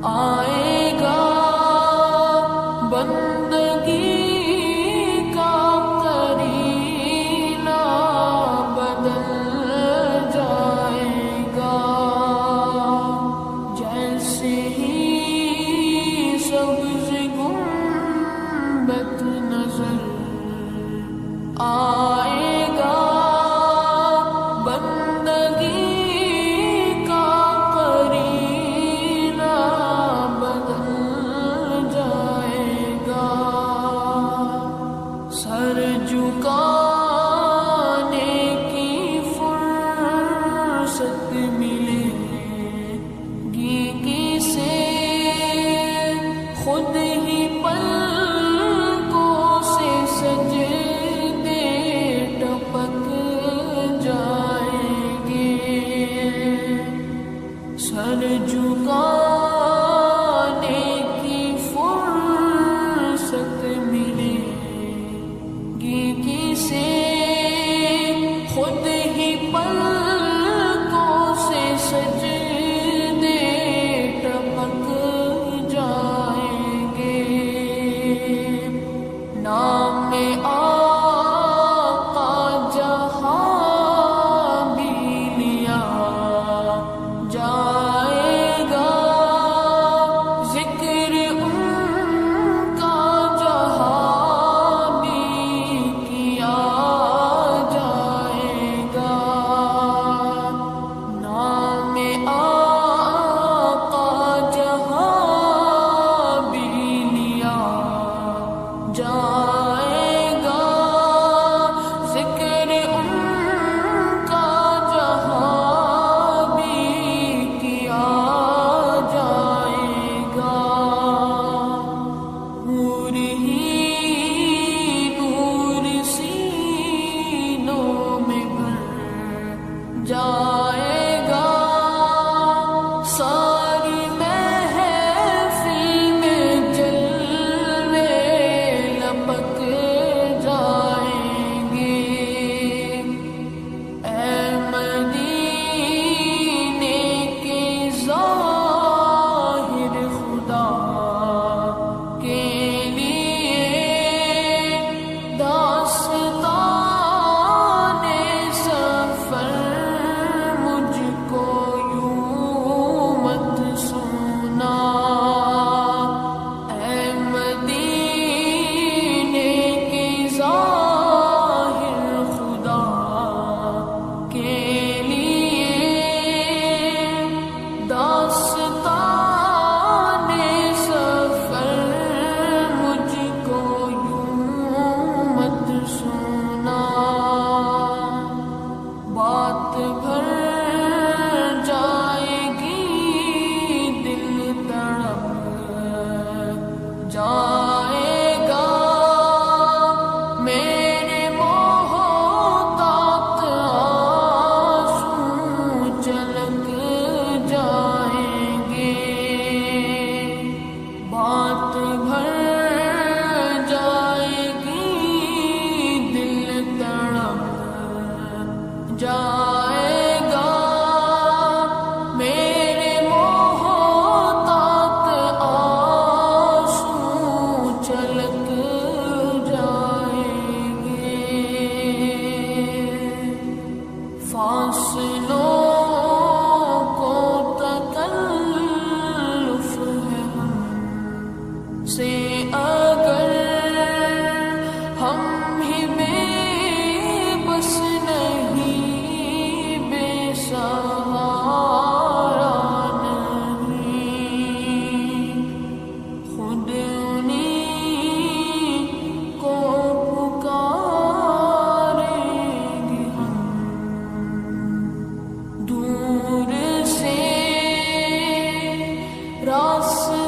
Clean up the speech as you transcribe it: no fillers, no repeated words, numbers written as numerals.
آئے گا بندگی کا قرینہ بدل جائے گا، جیسے ہی سبز گنبد نظر آئے گا خود ہی پلکوں سے سجدے ٹپک جائیں گے، سر جھکانے کی فرصت ملے گی کسے، خود ہی پلکوں سے سجدے ٹپک جائیں گے، نام آقا جہاں بھی لیا جائے گا، ذکر ان کا جہاں بھی کیا جائے گا، نام آقا جہاں بھی لیا جائے گا، ذکر ان کا جہاں بھی کیا جائے گا، نور ہی نور سینوں میں بھر جائے گا، ساری محفل میں جلوے لپک جائیں گے، اے مدینے کے ظاہر خدا کے لیے داستان سفر مجھ کو یوں مت سنا، اے مدینے کے ظاہر خدا کے لیے داستان سفر مجھ کو یوں مت سنا، بات بھر جائے گی دل تڑپ جائے گا، میرے محتاط آنسو چلک جائیں گے، بات بھر جائے گی دل تڑپ جائے گا، میرے محتاط آنسو چلک جائیں گے، فاصلوں کو تکلف ہے ہم سے اگر ہم ہی بے بس نہیں، بے سہارا نہیں، خود انہیں کو پکاریں گے ہم، دور سے راستہ